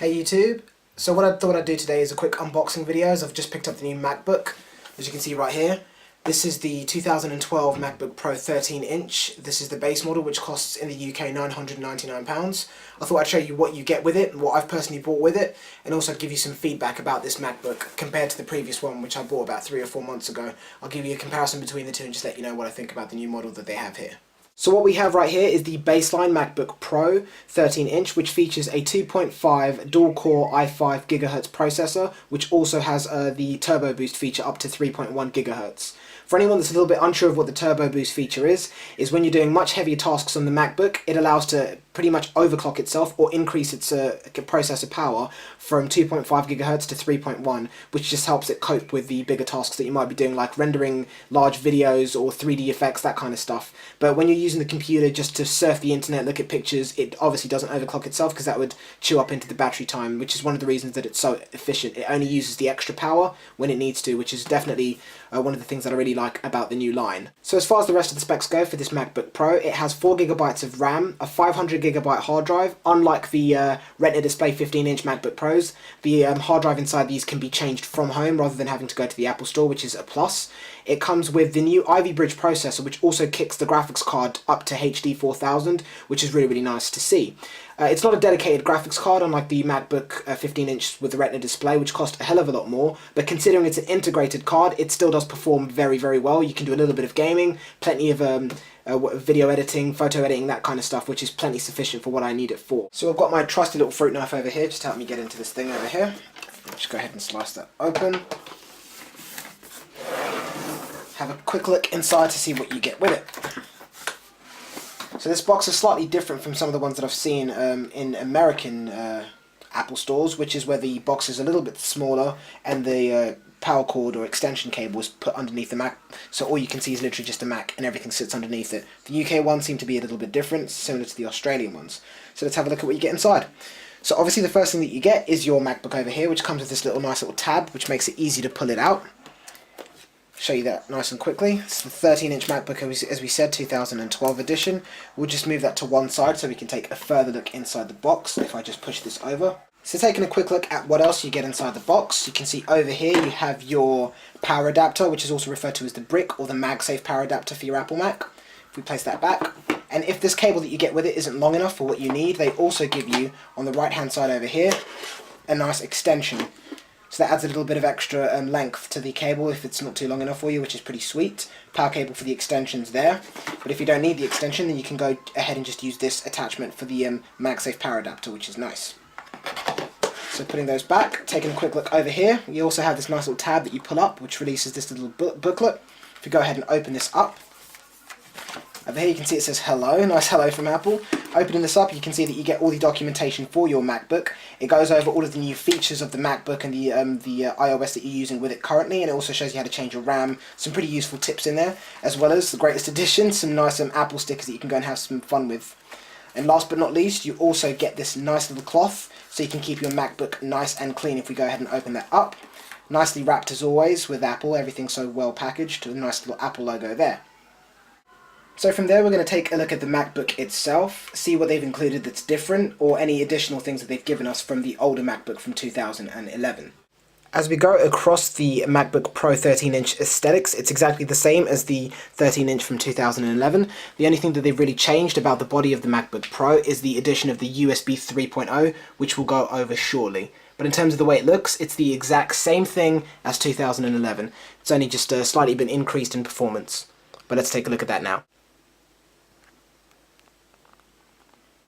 Hey YouTube, so what I thought I'd do today is a quick unboxing video as I've just picked up the new MacBook. As you can see right here, this is the 2012 MacBook Pro 13 inch. This is the base model, which costs in the UK £999. I thought I'd show you what you get with it and what I've personally bought with it, and also give you some feedback about this MacBook compared to the previous one, which I bought about 3 or 4 months ago. I'll give you a comparison between the two and just let you know what I think about the new model that they have here. So what we have right here is the baseline MacBook Pro 13 inch, which features a 2.5 dual-core i5 GHz processor, which also has the Turbo Boost feature up to 3.1 GHz. For anyone that's a little bit unsure of what the Turbo Boost feature is when you're doing much heavier tasks on the MacBook, it allows to pretty much overclock itself or increase its processor power from 2.5 GHz to 3.1, which just helps it cope with the bigger tasks that you might be doing, like rendering large videos or 3D effects, that kind of stuff. But when you're using the computer just to surf the internet, look at pictures, it obviously doesn't overclock itself because that would chew up into the battery time, which is one of the reasons that it's so efficient. It only uses the extra power when it needs to, which is definitely one of the things that I really like about the new line. So as far as the rest of the specs go for this MacBook Pro, it has 4GB of RAM, a 500GB hard drive. Unlike the Retina display 15-inch MacBook Pros, the hard drive inside these can be changed from home rather than having to go to the Apple Store, which is a plus. It comes with the new Ivy Bridge processor, which also kicks the graphics card up to HD 4000, which is really, really nice to see. It's not a dedicated graphics card, unlike the MacBook 15-inch with the Retina display, which cost a hell of a lot more, but considering it's an integrated card, it still does perform very, very well. You can do a little bit of gaming, plenty of video editing, photo editing, that kind of stuff, which is plenty sufficient for what I need it for. So I've got my trusty little fruit knife over here, just to help me get into this thing over here. Let's go ahead and slice that open. Have a quick look inside to see what you get with it. So this box is slightly different from some of the ones that I've seen in American Apple stores, which is where the box is a little bit smaller and the power cord or extension cable is put underneath the Mac, so all you can see is literally just a Mac and everything sits underneath it. The UK ones seem to be a little bit different, similar to the Australian ones. So let's have a look at what you get inside. So obviously the first thing that you get is your MacBook over here, which comes with this nice little tab, which makes it easy to pull it out. Show you that nice and quickly. It's the 13-inch MacBook, as we said, 2012 edition. We'll just move that to one side so we can take a further look inside the box if I just push this over. So taking a quick look at what else you get inside the box, you can see over here you have your power adapter, which is also referred to as the brick or the MagSafe power adapter for your Apple Mac. If we place that back, and if this cable that you get with it isn't long enough for what you need, they also give you, on the right hand side over here, a nice extension. So that adds a little bit of extra length to the cable if it's not too long enough for you, which is pretty sweet. Power cable for the extension's there, but if you don't need the extension, then you can go ahead and just use this attachment for the MagSafe power adapter, which is nice. So putting those back, taking a quick look over here, you also have this nice little tab that you pull up, which releases this little booklet. If you go ahead and open this up, over here you can see it says hello, nice hello from Apple. Opening this up, you can see that you get all the documentation for your MacBook. It goes over all of the new features of the MacBook and the iOS that you're using with it currently, and it also shows you how to change your RAM. Some pretty useful tips in there, as well as the greatest addition, some nice Apple stickers that you can go and have some fun with. And last but not least, you also get this nice little cloth, so you can keep your MacBook nice and clean. If we go ahead and open that up, nicely wrapped as always with Apple, everything's so well packaged, a nice little Apple logo there. So from there we're going to take a look at the MacBook itself, see what they've included that's different, or any additional things that they've given us from the older MacBook from 2011. As we go across the MacBook Pro 13-inch aesthetics, it's exactly the same as the 13-inch from 2011. The only thing that they've really changed about the body of the MacBook Pro is the addition of the USB 3.0, which we'll go over shortly. But in terms of the way it looks, it's the exact same thing as 2011. It's only just slightly been increased in performance. But let's take a look at that now.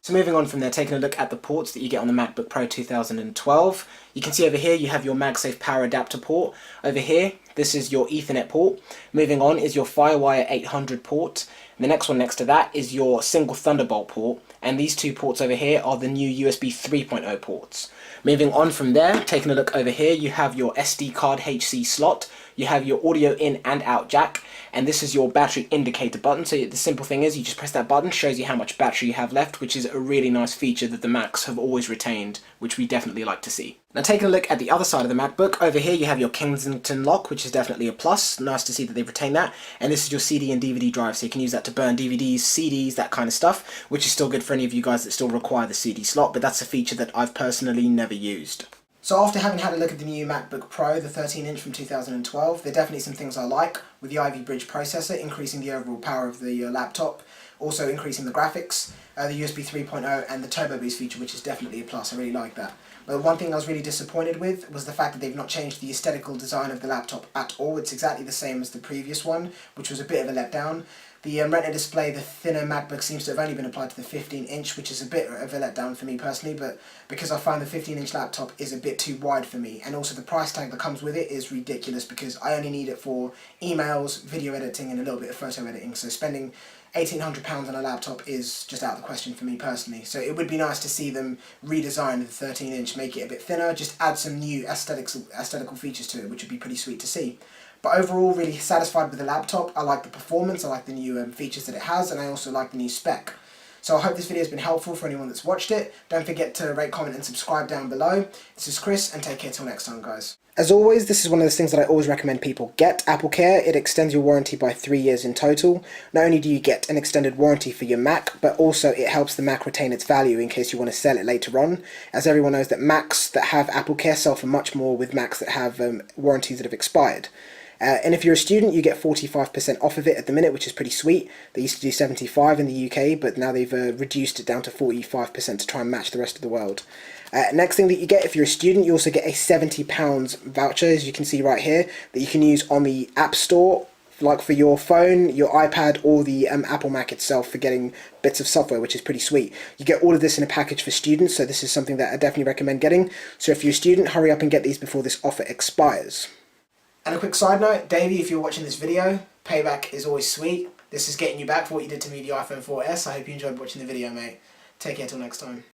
So moving on from there, taking a look at the ports that you get on the MacBook Pro 2012, you can see over here you have your MagSafe power adapter port. Over here, this is your Ethernet port. Moving on is your FireWire 800 port. And the next one next to that is your single Thunderbolt port. And these two ports over here are the new USB 3.0 ports. Moving on from there, taking a look over here, you have your SD card HC slot, you have your audio in and out jack, and this is your battery indicator button. So the simple thing is you just press that button, shows you how much battery you have left, which is a really nice feature that the Macs have always retained, which we definitely like to see. Now taking a look at the other side of the MacBook, over here you have your Kensington lock, which is definitely a plus. Nice to see that they've retained that. And this is your CD and DVD drive, so you can use that to burn DVDs, CDs, that kind of stuff, which is still good for any of you guys that still require the CD slot, but that's a feature that I've personally never used. So after having had a look at the new MacBook Pro, the 13-inch from 2012, there are definitely some things I like, with the Ivy Bridge processor increasing the overall power of the laptop, also increasing the graphics, the USB 3.0 and the Turbo Boost feature, which is definitely a plus. I really like that. But one thing I was really disappointed with was the fact that they've not changed the aesthetical design of the laptop at all. It's exactly the same as the previous one, which was a bit of a letdown. The Retina display, the thinner MacBook seems to have only been applied to the 15-inch, which is a bit of a letdown for me personally, but because I find the 15-inch laptop is a bit too wide for me, and also the price tag that comes with it is ridiculous because I only need it for emails, video editing, and a little bit of photo editing, so spending £1,800 on a laptop is just out of the question for me personally. So it would be nice to see them redesign the 13-inch, make it a bit thinner, just add some new aesthetical features to it, which would be pretty sweet to see. But overall, really satisfied with the laptop. I like the performance, I like the new features that it has, and I also like the new spec. So I hope this video has been helpful for anyone that's watched it. Don't forget to rate, comment and subscribe down below. This is Chris, and take care till next time, guys. As always, this is one of those things that I always recommend people get. Apple Care, it extends your warranty by 3 years in total. Not only do you get an extended warranty for your Mac, but also it helps the Mac retain its value in case you want to sell it later on. As everyone knows that Macs that have Apple Care sell for much more with Macs that have warranties that have expired. And if you're a student, you get 45% off of it at the minute, which is pretty sweet. They used to do 75 in the UK, but now they've reduced it down to 45% to try and match the rest of the world. Next thing that you get, if you're a student, you also get a £70 voucher, as you can see right here, that you can use on the App Store, like for your phone, your iPad, or the Apple Mac itself for getting bits of software, which is pretty sweet. You get all of this in a package for students, so this is something that I definitely recommend getting. So if you're a student, hurry up and get these before this offer expires. And a quick side note, Davey, if you're watching this video, payback is always sweet. This is getting you back for what you did to me with the iPhone 4S. I hope you enjoyed watching the video, mate. Take care till next time.